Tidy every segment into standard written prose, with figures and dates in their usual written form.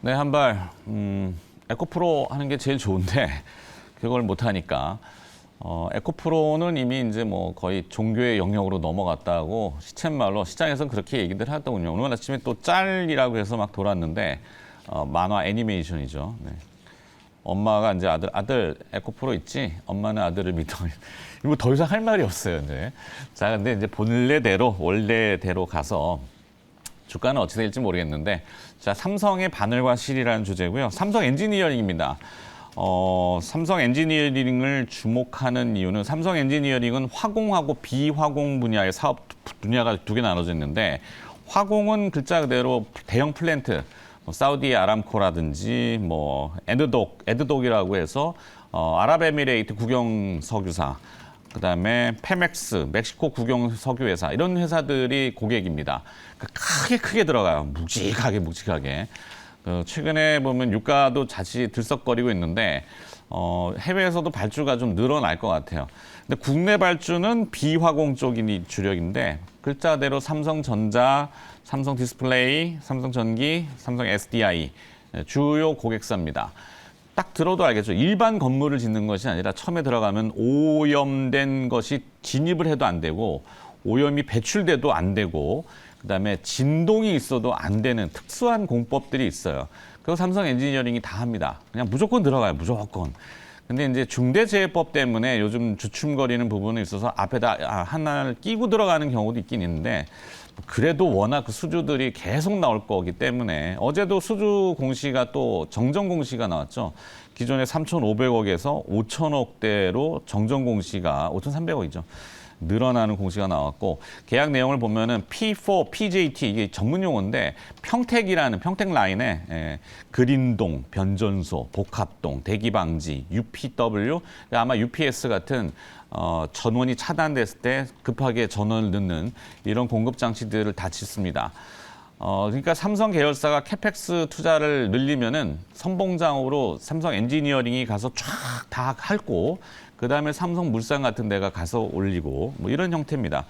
네, 한발 에코프로 하는 게 제일 좋은데 그걸 못 하니까 에코프로는 이미 이제 뭐 거의 종교의 영역으로 넘어갔다고 시쳇말로 시장에서는 그렇게 얘기들 하더군요. 오늘 아침에 또 짤이라고 해서 막 돌았는데 만화 애니메이션이죠. 네. 엄마가 이제 아들 에코프로 있지? 엄마는 아들을 믿어. 이거 더 이상 할 말이 없어요, 이제. 자, 근데 이제 원래대로 가서 주가는 어찌 될지 모르겠는데, 자, 삼성의 바늘과 실이라는 주제고요. 삼성 엔지니어링입니다. 삼성 엔지니어링을 주목하는 이유는 삼성 엔지니어링은 화공하고 비화공 분야의 사업 분야가 두 개 나눠져 있는데, 화공은 글자 그대로 대형 플랜트, 사우디 아람코라든지 뭐 에드독이라고 해서 아랍에미레이트 국영 석유사, 그다음에 페맥스, 멕시코 국영 석유회사 이런 회사들이 고객입니다. 크게 들어가요. 묵직하게. 최근에 보면 유가도 다시 들썩거리고 있는데 해외에서도 발주가 좀 늘어날 것 같아요. 근데 국내 발주는 비화공 쪽이 주력인데 글자대로 삼성전자, 삼성디스플레이, 삼성전기, 삼성 SDI 주요 고객사입니다. 딱 들어도 알겠죠. 일반 건물을 짓는 것이 아니라 처음에 들어가면 오염된 것이 진입을 해도 안 되고 오염이 배출돼도 안 되고 그다음에 진동이 있어도 안 되는 특수한 공법들이 있어요. 그거 삼성 엔지니어링이 다 합니다. 그냥 무조건 들어가요. 무조건. 근데 이제 중대재해법 때문에 요즘 주춤거리는 부분이 있어서 앞에다 하나를 끼고 들어가는 경우도 있긴 있는데 그래도 워낙 그 수주들이 계속 나올 거기 때문에 어제도 수주 공시가 또 정정 공시가 나왔죠. 기존에 3,500억에서 5,000억대로 정정 공시가 5,300억이죠. 늘어나는 공시가 나왔고 계약 내용을 보면은 P4, PJT 이게 전문 용어인데 평택 라인에 그린동, 변전소, 복합동, 대기방지, UPW 아마 UPS 같은 전원이 차단됐을 때 급하게 전원을 넣는 이런 공급 장치들을 다 짓습니다. 그러니까 삼성 계열사가 캐펙스 투자를 늘리면은 선봉장으로 삼성 엔지니어링이 가서 쫙 다 핥고 그다음에 삼성물산 같은 데가 가서 올리고 뭐 이런 형태입니다.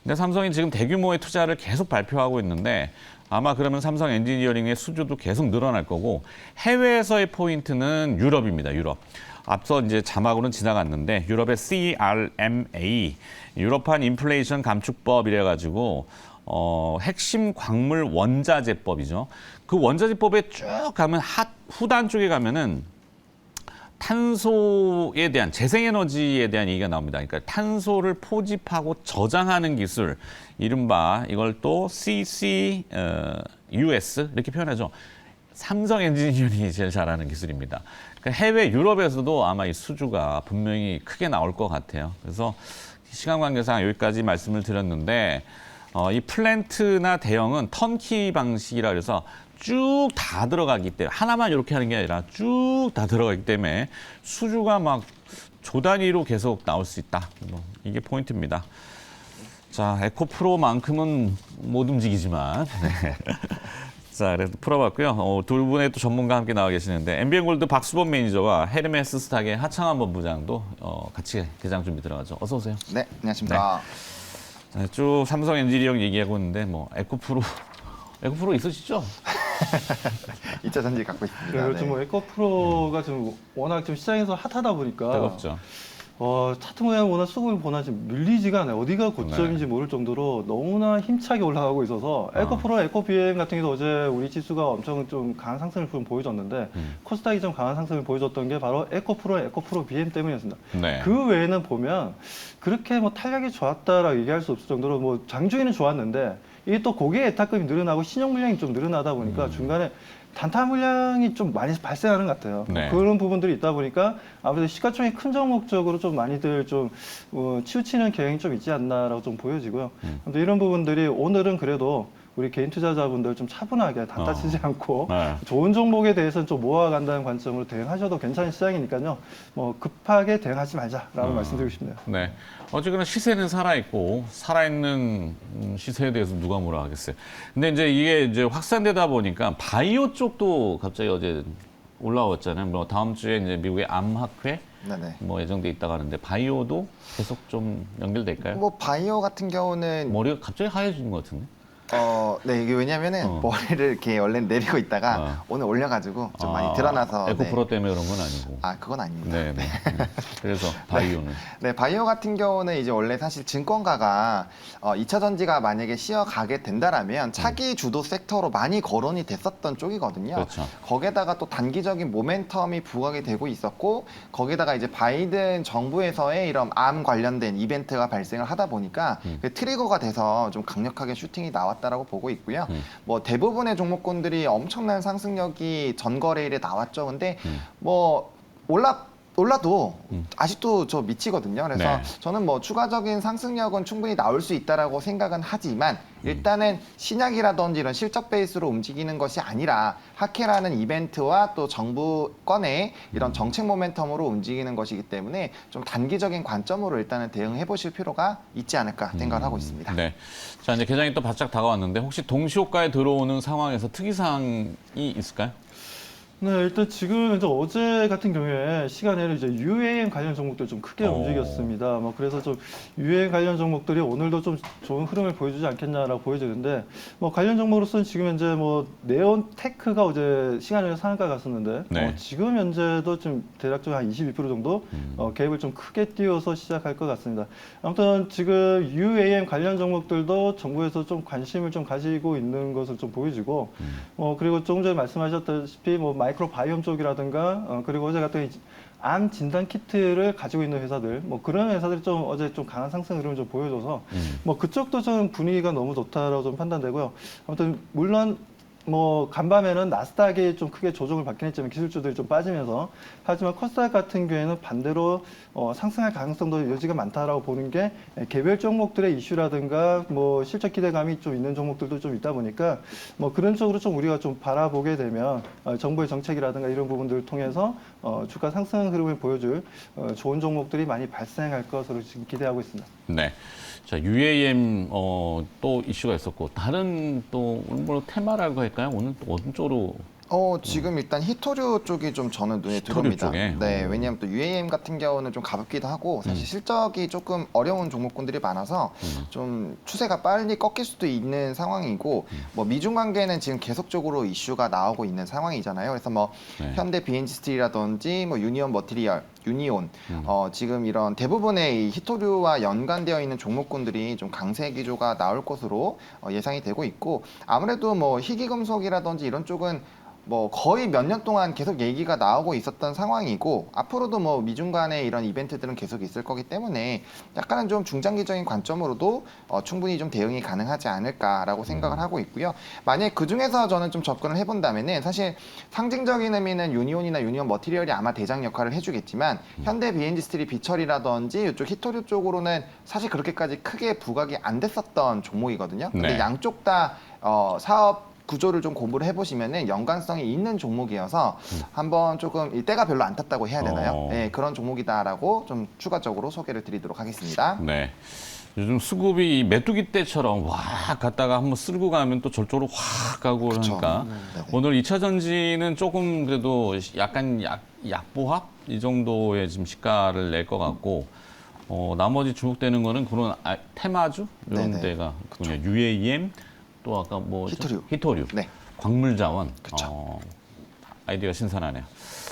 근데 삼성이 지금 대규모의 투자를 계속 발표하고 있는데 아마 그러면 삼성 엔지니어링의 수주도 계속 늘어날 거고 해외에서의 포인트는 유럽입니다. 유럽. 앞서 이제 자막으로는 지나갔는데 유럽의 CRMA, 유럽판 인플레이션 감축법 이래 가지고 핵심 광물 원자재법이죠. 그 원자재법에 쭉 가면 후단 쪽에 가면은 탄소에 대한 재생에너지에 대한 얘기가 나옵니다. 그러니까 탄소를 포집하고 저장하는 기술, 이른바 이걸 또 CCUS 이렇게 표현하죠. 삼성 엔지니어링이 제일 잘하는 기술입니다. 그러니까 해외 유럽에서도 아마 이 수주가 분명히 크게 나올 것 같아요. 그래서 시간 관계상 여기까지 말씀을 드렸는데 이 플랜트나 대형은 턴키 방식이라 그래서 쭉 다 들어가기 때문에 하나만 이렇게 하는 게 아니라 쭉 다 들어가기 때문에 수주가 막 조 단위로 계속 나올 수 있다. 이게 포인트입니다. 자, 에코프로만큼은 못 움직이지만 네. 자, 그래서 풀어봤고요. 두 분의 또 전문가 함께 나와 계시는데 MBN골드 박수범 매니저와 헤르메스 스탁의 하창환 본부장도 같이 개장 준비 들어가죠. 어서 오세요. 네, 안녕하십니까. 네. 쭉 삼성 엔지니어링 얘기하고 있는데 뭐 에코프로 있으시죠? 2차 전지 갖고 있습니다. 요즘 뭐 에코프로가 좀 워낙 좀 시장에서 핫하다 보니까 뜨겁죠. 차트 모양 워낙 수급이 보나 지금 밀리지가 않아요. 어디가 고점인지 모를 정도로 너무나 힘차게 올라가고 있어서 에코프로, 에코비엠 같은 경우도 어제 우리 지수가 엄청 좀 강한 상승을 보여줬는데 코스닥이 좀 강한 상승을 보여줬던 게 바로 에코프로 비엠 때문이었습니다. 네. 그 외에는 보면 그렇게 뭐 탄력이 좋았다라고 얘기할 수 없을 정도로 뭐 장중에는 좋았는데 이게 또 고객 예탁금이 늘어나고 신용 물량이 좀 늘어나다 보니까 중간에 단타 물량이 좀 많이 발생하는 것 같아요. 네. 그런 부분들이 있다 보니까 아무래도 시가총액 큰 종목 쪽으로 좀 많이들 좀 치우치는 경향이 좀 있지 않나라고 좀 보여지고요. 근데 이런 부분들이 오늘은 그래도 우리 개인 투자자분들 좀 차분하게 단타 치지 않고 네. 좋은 종목에 대해서는 좀 모아간다는 관점으로 대응하셔도 괜찮은 시장이니까요. 뭐 급하게 대응하지 말자라고 말씀드리고 싶네요. 네. 어쨌거나 시세는 살아있고 살아있는 시세에 대해서 누가 뭐라 하겠어요. 근데 이게 확산되다 보니까 바이오 쪽도 갑자기 어제 올라왔잖아요. 뭐 다음 주에 이제 미국의 암학회 네네. 뭐 예정돼 있다고 하는데 바이오도 계속 좀 연결될까요? 뭐 바이오 같은 경우는 머리가 갑자기 하얘지는 것 같은데. 네, 이게 왜냐면은 머리를 이렇게 원래 내리고 있다가 오늘 올려가지고 좀 많이 드러나서. 에코프로 때문에 그런 건 아니고. 그건 아닙니다. 네, 네. 그래서 바이오는. 네, 바이오 같은 경우는 이제 원래 사실 증권가가 2차 전지가 만약에 쉬어가게 된다라면 차기 주도 섹터로 많이 거론이 됐었던 쪽이거든요. 그렇죠. 거기에다가 또 단기적인 모멘텀이 부각이 되고 있었고, 거기다가 이제 바이든 정부에서의 이런 암 관련된 이벤트가 발생을 하다 보니까 그 트리거가 돼서 좀 강력하게 슈팅이 나왔다라고 보고 있고요. 뭐 대부분의 종목군들이 엄청난 상승력이 전거래일에 나왔죠. 근데 뭐 올라도 아직도 저 미치거든요. 그래서 네. 저는 뭐 추가적인 상승력은 충분히 나올 수 있다라고 생각은 하지만 일단은 신약이라든지 이런 실적 베이스로 움직이는 것이 아니라 하케라는 이벤트와 또 정부권의 이런 정책 모멘텀으로 움직이는 것이기 때문에 좀 단기적인 관점으로 일단은 대응해 보실 필요가 있지 않을까 생각을 하고 있습니다. 네. 자, 이제 개장이 또 바짝 다가왔는데 혹시 동시효과에 들어오는 상황에서 특이사항이 있을까요? 네, 일단 지금 이제 어제 같은 경우에 시간에는 이제 UAM 관련 종목들 좀 크게 움직였습니다. 뭐 그래서 좀 UAM 관련 종목들이 오늘도 좀 좋은 흐름을 보여주지 않겠냐라고 보여지는데, 뭐 관련 종목으로서는 지금 현재 뭐 네온테크가 어제 시간에 상한가 갔었는데, 네. 지금 현재도 좀 대략적으로 한 22% 정도 갭을 좀 크게 띄워서 시작할 것 같습니다. 아무튼 지금 UAM 관련 종목들도 정부에서 좀 관심을 좀 가지고 있는 것을 좀 보여지고, 그리고 조금 전에 말씀하셨다시피 뭐 마이크로 바이옴 쪽이라든가 그리고 어제 같은 암 진단 키트를 가지고 있는 회사들 뭐 그런 회사들이 좀 어제 좀 강한 상승 흐름을 좀 보여줘서 뭐 그쪽도 좀 분위기가 너무 좋다라고 좀 판단되고요. 아무튼 물론 뭐 간밤에는 나스닥이 좀 크게 조정을 받긴 했지만 기술주들이 좀 빠지면서, 하지만 코스닥 같은 경우에는 반대로 상승할 가능성도 여지가 많다라고 보는 게, 개별 종목들의 이슈라든가 뭐 실적 기대감이 좀 있는 종목들도 좀 있다 보니까 뭐 그런 쪽으로 좀 우리가 좀 바라보게 되면 정부의 정책이라든가 이런 부분들을 통해서 주가 상승 흐름을 보여줄 좋은 종목들이 많이 발생할 것으로 지금 기대하고 있습니다. 네. 자, UAM 또 이슈가 있었고 다른 또 뭐 테마라고 할까요? 오늘 또 어떤 쪽으로? 지금 일단 히토류 쪽이 좀 저는 눈에 히토류 들어옵니다. 쪽에? 네, 왜냐하면 또 UAM 같은 경우는 좀 가볍기도 하고 사실 실적이 조금 어려운 종목군들이 많아서 좀 추세가 빨리 꺾일 수도 있는 상황이고, 뭐 미중 관계는 지금 계속적으로 이슈가 나오고 있는 상황이잖아요. 그래서 뭐 네. 현대 비엔지스틸이라든지 뭐 유니온 머티리얼, 유니온, 지금 이런 대부분의 이 히토류와 연관되어 있는 종목군들이 좀 강세 기조가 나올 것으로 예상이 되고 있고, 아무래도 뭐 희귀금속이라든지 이런 쪽은 뭐 거의 몇 년 동안 계속 얘기가 나오고 있었던 상황이고, 앞으로도 뭐 미중 간의 이런 이벤트들은 계속 있을 거기 때문에 약간은 좀 중장기적인 관점으로도 충분히 좀 대응이 가능하지 않을까라고 생각을 하고 있고요. 만약 그 중에서 저는 좀 접근을 해본다면은 사실 상징적인 의미는 유니온이나 유니온 머티리얼이 아마 대장 역할을 해주겠지만, 현대 비엔지스틸이 비철이라든지 이쪽 히토류 쪽으로는 사실 그렇게까지 크게 부각이 안 됐었던 종목이거든요. 근데 네. 양쪽 다 사업 구조를 좀 공부를 해보시면은 연관성이 있는 종목이어서 한번 조금 이 때가 별로 안 탔다고 해야 되나요? 네, 그런 종목이다라고 좀 추가적으로 소개를 드리도록 하겠습니다. 네. 요즘 수급이 이 메뚜기 때처럼 확 갔다가 한번 쓸고 가면 또 저쪽으로 확 가고 그쵸. 그러니까 오늘 2차 전지는 조금 그래도 약간 약보합 이 정도의 지금 시가를 낼 것 같고, 나머지 주목되는 거는 그런 테마주 이런 네네. 데가 그냥 UAM 또 아까 뭐 히토류. 네. 광물자원. 그쵸. 아이디어가 신선하네요.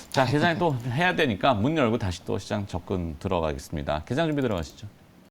자, 개장이 또 해야 되니까 문 열고 다시 또 시장 접근 들어가겠습니다. 개장 준비 들어가시죠.